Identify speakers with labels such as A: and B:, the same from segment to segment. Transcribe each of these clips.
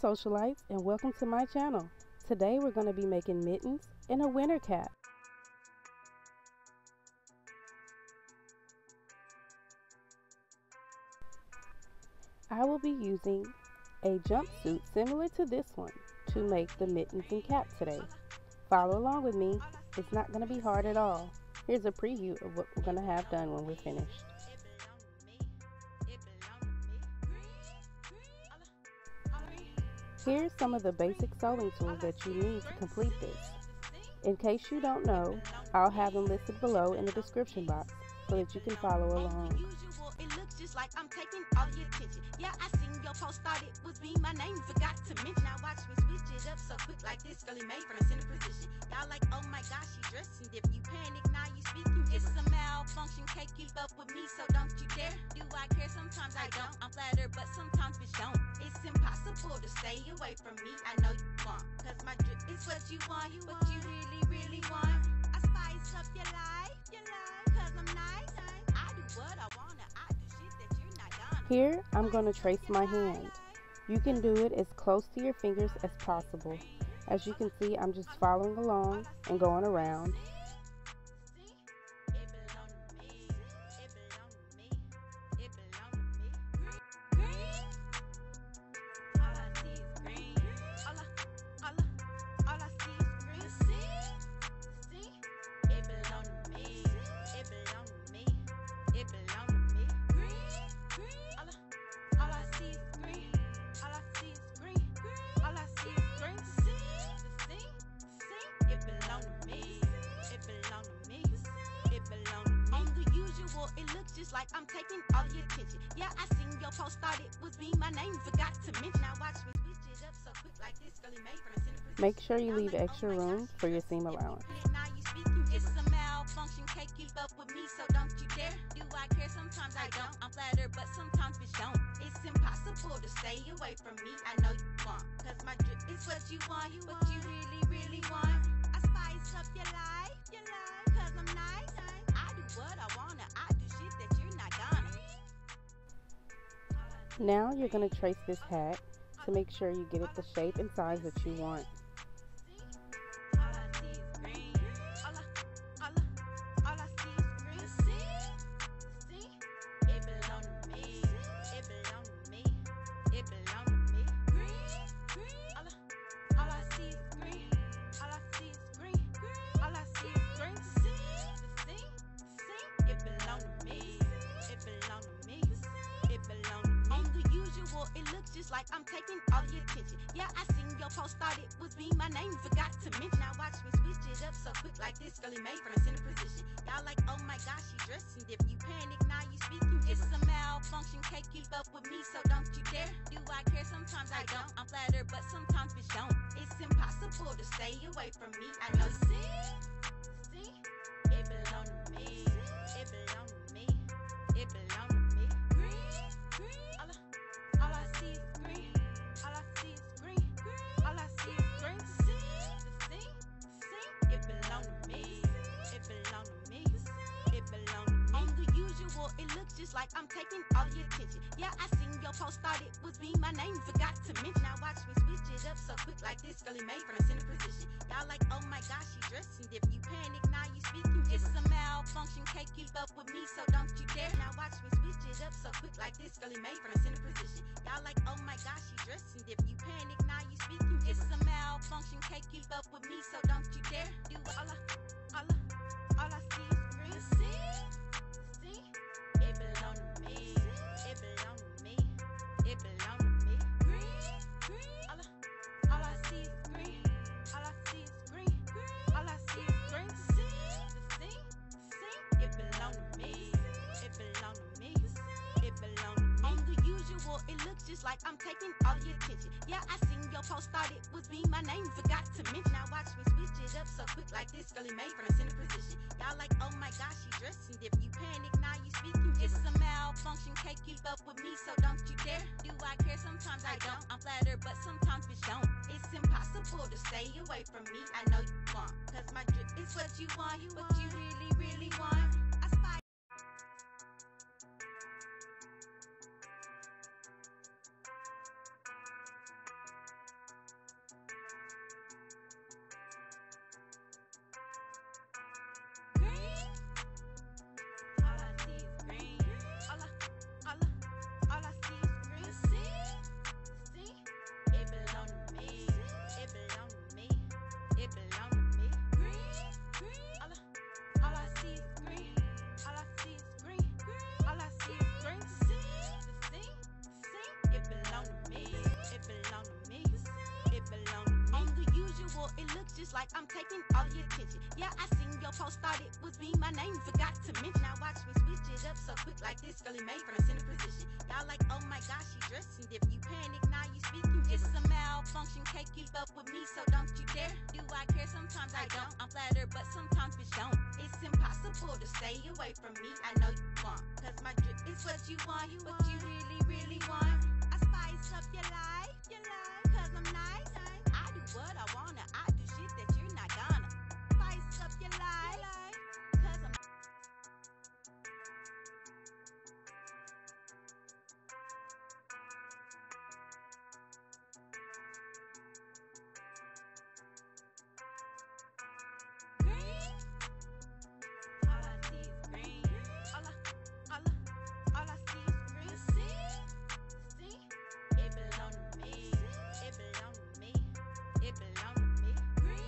A: socialites, and welcome to my channel. Today we're going to be making mittens and a winter cap. I will be using a jumpsuit similar to this one to make the mittens and cap today. Follow along with me. It's not going to be hard at all. Here's a preview of what we're going to have done when we're finished. Here's some of the basic sewing tools that you need to complete this. In case you don't know, I'll have them listed below in the description box so that you can follow along.
B: It looks just like I'm taking all your attention. Yeah, I seen your post started with me. My name forgot to mention. Now watch me switch it up so quick like this. Girl, made from a center position. Y'all like, oh my gosh, she dressing different. You panic, now you speaking. It's a malfunction. Can't keep up with me, so don't you dare. Do I care? Sometimes I don't. I'm flattered, but sometimes bitch don't. It's impossible to stay away from me. I know you want, cause my drip is what you want. What you really, really want. I spice up your life, cause I'm nice. I do what I wanna. I do shit that you're not gonna.
A: Here, I'm going to trace my hand. You can do it as close to your fingers as possible. As you can see, I'm just following along and going around.
B: Like I'm taking all your attention. Yeah, I seen your post started with me. My name forgot to mention. Now watch me switch it up so quick like this. Girl, made from a center position.
A: Make sure you leave extra room for your seam allowance.
B: Now you speaking. It's a malfunction. Can't keep up with me, so don't you dare. Do I care? Sometimes I don't. I'm flattered, but sometimes bitch don't. It's impossible to stay away from me. I know you want, cause my drip is what you want. What you really, really want. I spice up your life, cause I'm nice. I do what I wanna. I do shit that you're not gonna.
A: Now you're going to trace this hat to make sure you get it the shape and size that you want.
B: Just like I'm taking all your attention. Yeah, I seen your post started with me. My name forgot to mention. Now watch me switch it up so quick like this. Girl, made from a center position. Y'all like, oh my gosh, she dressing different. You panic, now you speaking. It's a malfunction. Can't keep up with me, so don't you dare. Do I care? Sometimes I don't. I'm flattered, but sometimes bitch don't. It's impossible to stay away from me. I know. See, it belong to me. It belong to me. It belong to me. Green. All I see is green. All I see is green. All I see is green. See, it belong to me. It belong to me. It belong to me. On the usual, it looks just like I'm taking all your attention. Yeah, I seen your post started with me. My name forgot to mention. Now watch me switch it up so quick like this. Girl, made from a center position. Y'all like, oh my gosh, she dressing different. You panic, now you speaking. It's a malfunction. Can't keep up with me, so don't you dare. Now watch me switch it up so quick like this. Girl, made from a center position. Y'all like, oh my gosh, she dressing different. You panic, now you speaking. It's a malfunction. Can't keep up with me, so don't you dare. Do all I see is green. See, it belong to me. It belong to me. It belong to me. Green. All I see is green. All I see is green. All I see is green. See, it belong to me. It belong to me. It belong to me. On the usual, it looks just like I'm taking all your attention. Yeah, I seen your post started with me. My name forgot to mention. Now watch me switch it up so quick like this. Girl, made from a center position. Y'all like, oh my gosh, she dressing different. You panic, now you speaking. It's a malfunction. Can't keep up with me, so don't you dare. Do I care? Sometimes I don't. I'm flattered, but sometimes bitch don't. It's impossible to stay away from me. I know you want, cause my drip is what you want. What you really, really want. I spy. Yeah, I seen your post, thought it was me. My name forgot to mention. Now watch me switch it up so quick like this. Girl, made from a center position. Y'all like, oh my gosh, she dressing different. You panic, now you speaking. It's a malfunction, can't keep up with me, so don't you dare. Do I care? Sometimes I don't. I'm flattered, but sometimes bitch don't. It's impossible to stay away from me. I know you want, cause my drip is what you want, what you really, really want. I spice up your life, cause I'm nice. I do what I wanna, I do shit that you're not gonna. Spice up your life, cause I'm green. All I see is green. All I see is green. See? It belong to me. It belong to me. It belong to me. Green.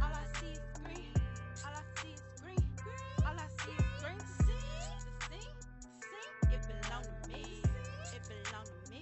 B: All I see is green. All I see is green. All I see is green. See? It belong to me. It belong to me.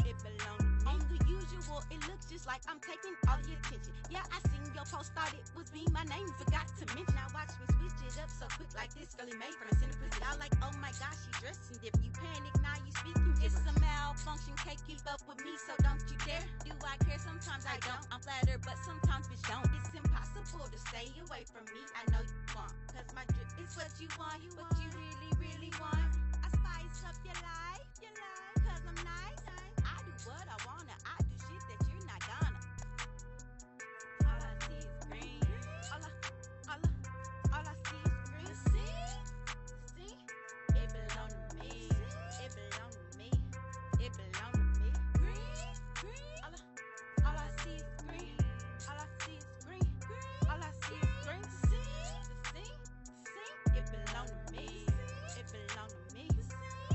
B: It belong to me. On the usual, it looks just like I'm taking all your attention. Yeah, I seen your post, thought it was me. My name forgot to mention. Now watch me switch it up so quick like this. Girl, made from a center position. Y'all like, oh my gosh, she dressing different. You panic, now you speaking. It's a malfunction, can't keep up with me, so don't you dare. Do I care? Sometimes I don't. I'm flattered, but sometimes bitch don't. It's impossible to stay away from me. I know you want, cause my drip is what you want, what you really, really want. I spice up your life, cause I'm nice. I do what I wanna, I do shit that you're not gonna. All I see is green. All I see is green. See? It belong to me. It belong to me. It belong to me. Green. All I see is green. All I see is green. All I see is green. See? It belong to me. It belong to me.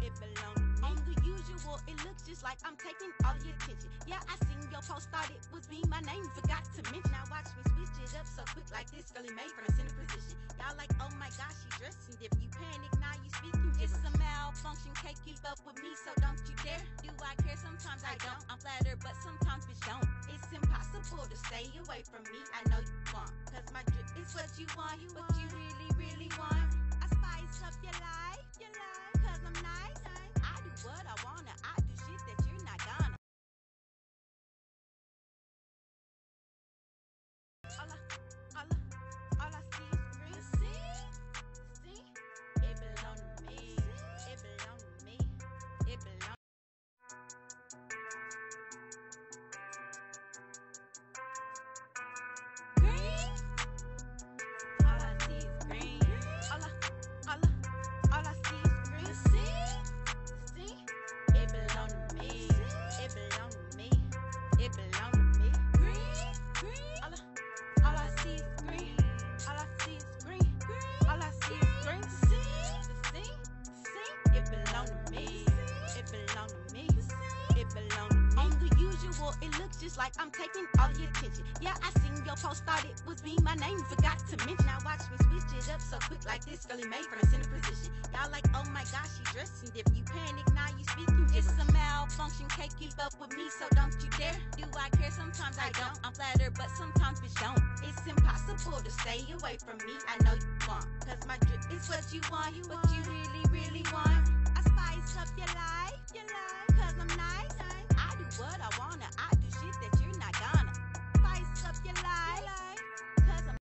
B: It belong to me. On the usual, it looks just like I'm taking all your attention. Yeah, I seen your post, thought it was me. My name forgot to mention. Now watch me switch it up so quick like this. Girl, made from a center position. Y'all like, oh my gosh, she dressing different. You panic, now you speaking. It's a malfunction, can't keep up with me, so don't you dare. Do I care? Sometimes I don't. I'm flattered, but sometimes bitch don't. It's impossible to stay away from me. I know you want, cause my drip is what you want, what you really, really want. I spice up your life, cause I'm nice. I do what I wanna, I do shit that you're not gonna. All I see is green. See? It belong to me. It belong to me. It belong. Green. All I see is green. All I see is green. See? It belong to me. It belong to me. It belong to me. Green. All I see is green. All I see is green. All I see is green. See? It belong to me. It belong to me. It belong to me. On the usual, it looks just like I'm taking all your attention. Yeah, I seen your post, thought it was me. My name forgot to mention. Now watch me switch it up so quick like this. Girl, made from a center position. Y'all like, oh my gosh, she dressing different. You panic, now you speaking. It's a malfunction, can't keep up with me, so don't you dare. Do I care? Sometimes I don't. I'm flattered, but sometimes bitch don't. It's impossible to stay away from me. I know you want, cause my drip is what you want, what you really, really want. I spice up your life, cause I'm nice. I do what I wanna, I